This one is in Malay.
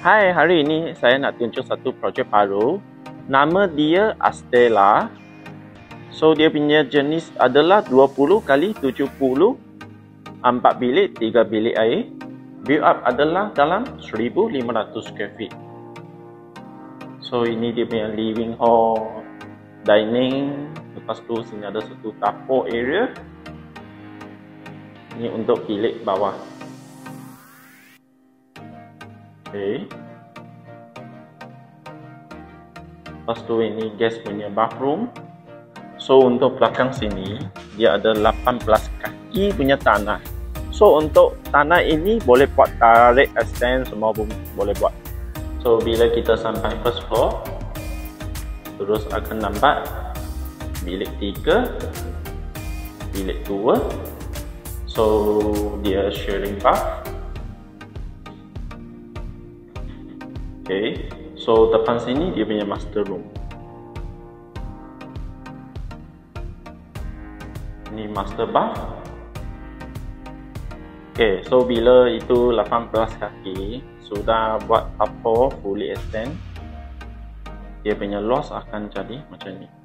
Hai, hari ini saya nak tunjuk satu projek baru. Nama dia Astela. So, dia punya jenis adalah 20 kali 70, 4 bilik, 3 bilik air. Build up adalah dalam 1500 square feet. So, ini dia punya living hall, dining. Lepas tu sini ada satu dapur area. Ini untuk bilik bawah. Okay. Lepas tu ini guest punya bathroom. So untuk belakang sini dia ada 18 kaki punya tanah. So untuk tanah ini boleh buat tarik, extend, semua pun boleh buat. So bila kita sampai first floor, terus akan nampak bilik 3, bilik 2. So dia sharing bath. Okay, so depan sini dia punya master room. Ini master bath. Okay, so bila itu 18 kaki sudah buat dapur fully extend, dia punya loss akan jadi macam ni.